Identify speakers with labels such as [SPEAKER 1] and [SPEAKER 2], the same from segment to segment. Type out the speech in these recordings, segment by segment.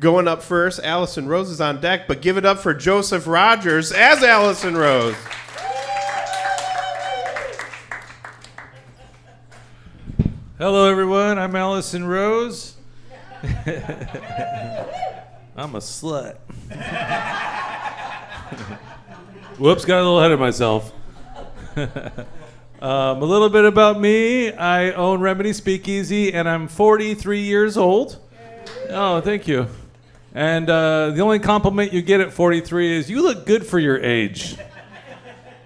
[SPEAKER 1] Going up first, Alison Rose is on deck, but give it up for Joseph Rogers as Alison Rose.
[SPEAKER 2] Hello, everyone. I'm Alison Rose. I'm a slut. Whoops, got a little ahead of myself. A little bit about me. I own Remedy Speakeasy, and I'm 43 years old. Oh, thank you. And the only compliment you get at 43 is, you look good for your age.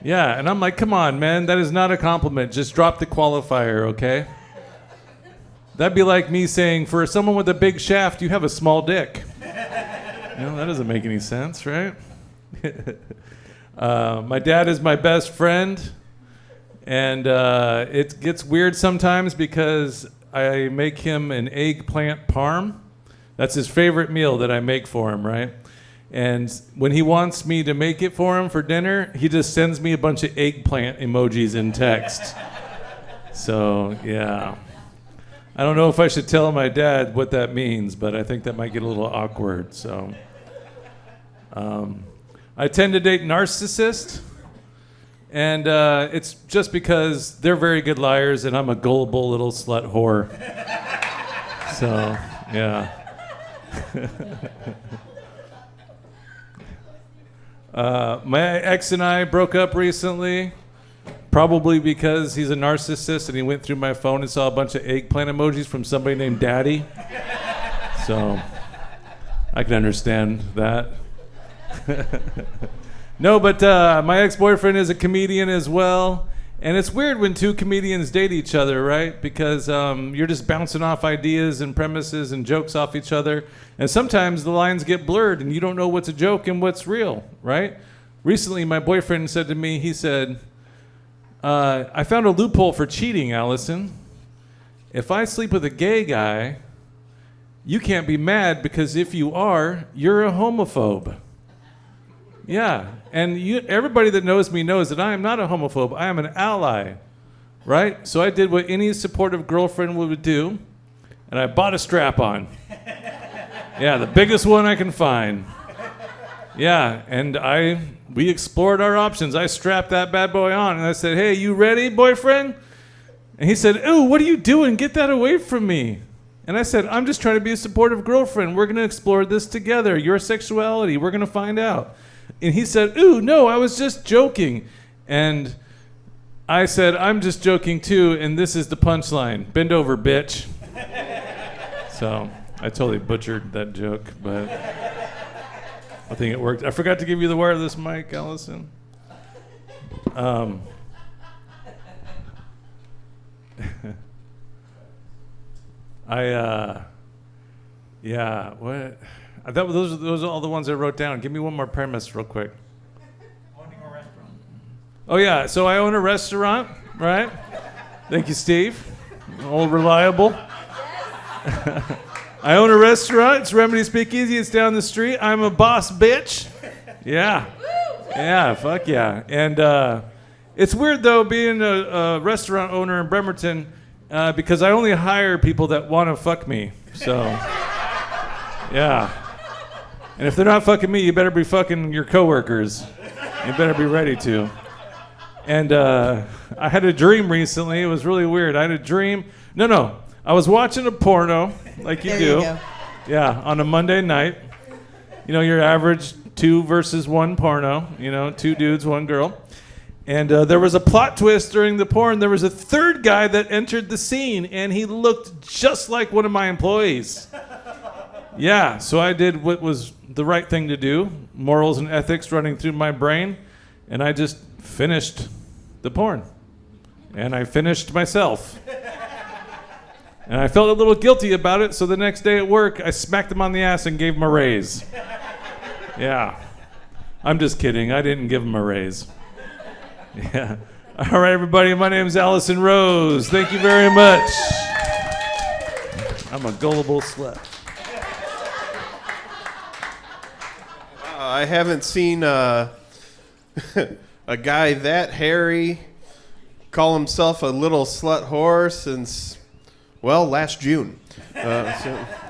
[SPEAKER 2] Yeah, and I'm like, come on, man, that is not a compliment. Just drop the qualifier, okay? That'd be like me saying, for someone with a big shaft, you have a small dick. That doesn't make any sense, right? My dad is my best friend, and it gets weird sometimes because I make him an eggplant parm. That's his favorite meal that I make for him, right? And when he wants me to make it for him for dinner, he just sends me a bunch of eggplant emojis in text. So, yeah. I don't know if I should tell my dad what that means, but I think that might get a little awkward. So, I tend to date narcissists, and it's just because they're very good liars, and I'm a gullible little slut whore. So, yeah. My ex and I broke up recently. Probably because he's a narcissist and he went through my phone and saw a bunch of eggplant emojis from somebody named Daddy. So I can understand that. No, but my ex-boyfriend is a comedian as well. And it's weird when two comedians date each other, right? Because you're just bouncing off ideas and premises and jokes off each other. And sometimes the lines get blurred and you don't know what's a joke and what's real, right? Recently, my boyfriend said to me, he said, I found a loophole for cheating, Alison. If I sleep with a gay guy, you can't be mad because if you are, you're a homophobe. Yeah, and everybody that knows me knows that I am not a homophobe. I am an ally, right? So I did what any supportive girlfriend would do, and I bought a strap-on. Yeah, the biggest one I can find. Yeah, and we explored our options. I strapped that bad boy on, and I said, hey, you ready, boyfriend? And he said, ooh, what are you doing? Get that away from me. And I said, I'm just trying to be a supportive girlfriend. We're going to explore this together. Your sexuality, we're going to find out. And he said, ooh, no, I was just joking. And I said, I'm just joking too, and this is the punchline. Bend over, bitch. So I totally butchered that joke, but I think it worked. I forgot to give you the wireless mic, Alison. Yeah, what? Those are all the ones I wrote down. Give me one more premise real quick.
[SPEAKER 3] Owning a restaurant.
[SPEAKER 2] Oh, yeah, so I own a restaurant, right? Thank you, Steve. All reliable. I own a restaurant. It's Remedy Speakeasy. It's down the street. I'm a boss bitch. Yeah. Yeah, fuck yeah. And it's weird, though, being a restaurant owner in Bremerton because I only hire people that want to fuck me. So, yeah. And if they're not fucking me, you better be fucking your coworkers. You better be ready to. And I had a dream recently. It was really weird. I had a dream. No. I was watching a porno, like you do. Yeah, on a Monday night. You know, your average 2 versus 1 porno. You know, 2 dudes, 1 girl. And there was a plot twist during the porn. There was a third guy that entered the scene, and he looked just like one of my employees. Yeah, so I did what was the right thing to do, morals and ethics running through my brain, and I just finished the porn. And I finished myself. And I felt a little guilty about it, so the next day at work, I smacked him on the ass and gave him a raise. Yeah. I'm just kidding. I didn't give him a raise. Yeah. All right, everybody. My name's Alison Rose. Thank you very much. I'm a gullible slut.
[SPEAKER 1] I haven't seen a guy that hairy call himself a little slut whore since Well, last June. So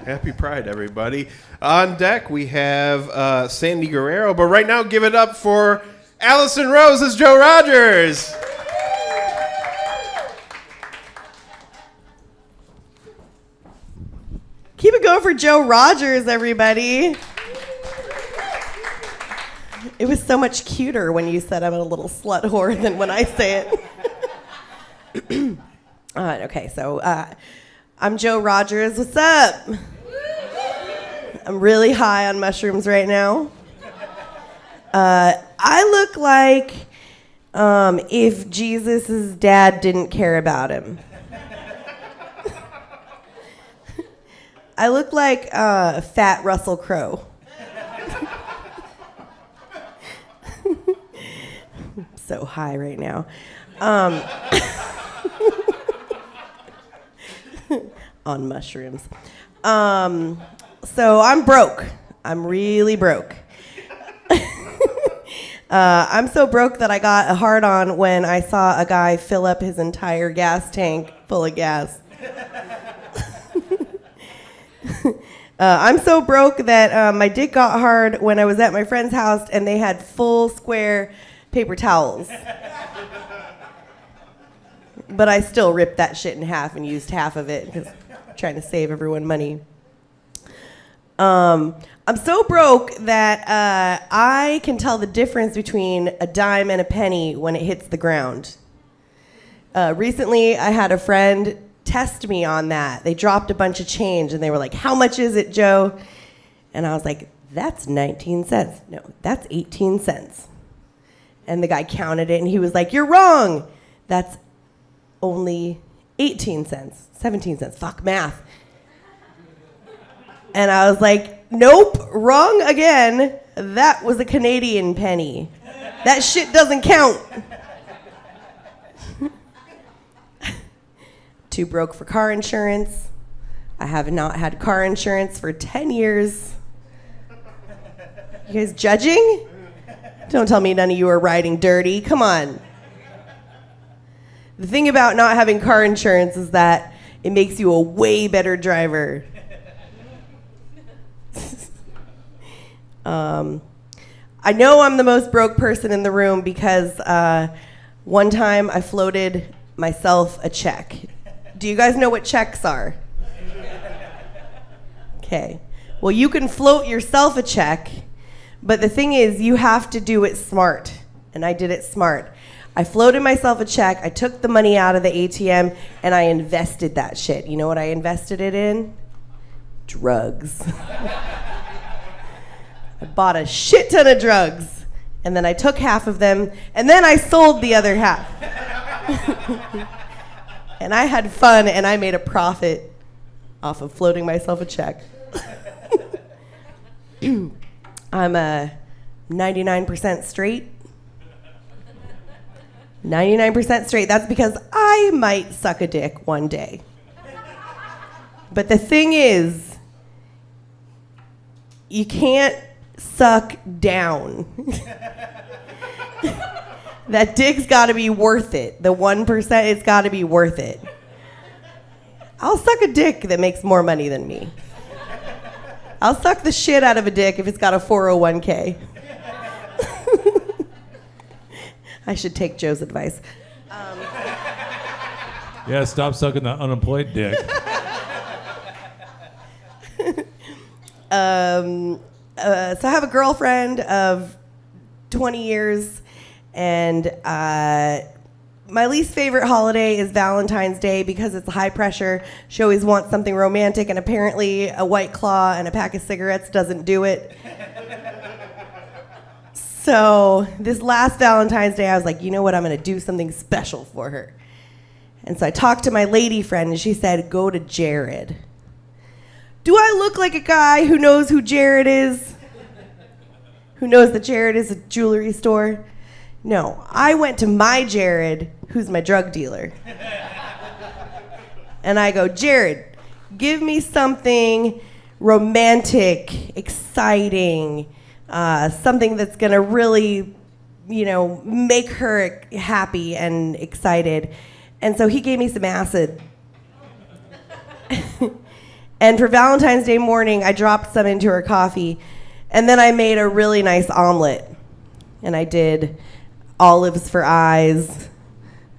[SPEAKER 1] happy Pride, everybody. On deck, we have Sandy Guerrero. But right now, give it up for Alison Rose as Joe Rogers.
[SPEAKER 4] Keep it going for Joe Rogers, everybody. It was so much cuter when you said I'm a little slut whore than when I say it. Okay, so I'm Joe Rogers. What's up? I'm really high on mushrooms right now. I look like if Jesus' dad didn't care about him. I look like fat Russell Crowe. So high right now. On mushrooms. So I'm broke. I'm really broke. I'm so broke that I got a hard-on when I saw a guy fill up his entire gas tank full of gas. I'm so broke that my dick got hard when I was at my friend's house and they had full square paper towels. But I still ripped that shit in half and used half of it because I'm trying to save everyone money. I'm so broke that I can tell the difference between a dime and a penny when it hits the ground. Recently, I had a friend test me on that. They dropped a bunch of change and they were like, "How much is it, Joe?" And I was like, "That's 19 cents. No, that's 18 cents. And the guy counted it and he was like, "You're wrong. That's only 18 cents, 17 cents. Fuck math." And I was like, "Nope, wrong again. That was a Canadian penny. That shit doesn't count." Too broke for car insurance. I have not had car insurance for 10 years. You guys judging? Don't tell me none of you are riding dirty. Come on. The thing about not having car insurance is that it makes you a way better driver. I know I'm the most broke person in the room because one time I floated myself a check. Do you guys know what checks are? Okay. Well, you can float yourself a check, but the thing is, you have to do it smart. And I did it smart. I floated myself a check, I took the money out of the ATM, and I invested that shit. You know what I invested it in? Drugs. I bought a shit ton of drugs, and then I took half of them, and then I sold the other half. And I had fun, and I made a profit off of floating myself a check. I'm 99% straight. 99% straight. That's because I might suck a dick one day. But the thing is, you can't suck down. That dick's got to be worth it. The 1%, it's got to be worth it. I'll suck a dick that makes more money than me. I'll suck the shit out of a dick if it's got a 401k. I should take Joe's advice.
[SPEAKER 2] Yeah, stop sucking that unemployed dick.
[SPEAKER 4] So I have a girlfriend of 20 years, and my least favorite holiday is Valentine's Day because it's high pressure. She always wants something romantic, and apparently a White Claw and a pack of cigarettes doesn't do it. So this last Valentine's Day, I was like, you know what? I'm going to do something special for her. And so I talked to my lady friend, and she said, go to Jared. Do I look like a guy who knows who Jared is? Who knows that Jared is a jewelry store? No, I went to my Jared, who's my drug dealer. And I go, Jared, give me something romantic, exciting, something that's going to really, make her happy and excited. And so he gave me some acid. And for Valentine's Day morning, I dropped some into her coffee. And then I made a really nice omelet. And I did olives for eyes,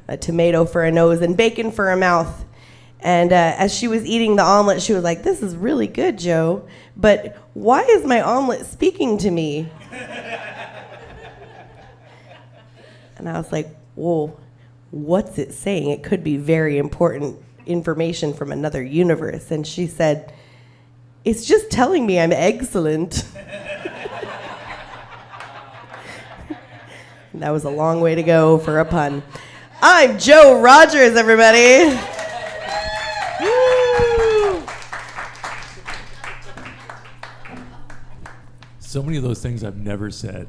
[SPEAKER 4] a tomato for a nose, and bacon for a mouth. And as she was eating the omelet, she was like, "This is really good, Joe, but why is my omelet speaking to me?" And I was like, "Whoa, what's it saying? It could be very important information from another universe." And she said, "It's just telling me I'm excellent." That was a long way to go for a pun. I'm Joe Rogers, everybody. Woo!
[SPEAKER 2] So many of those things I've never said.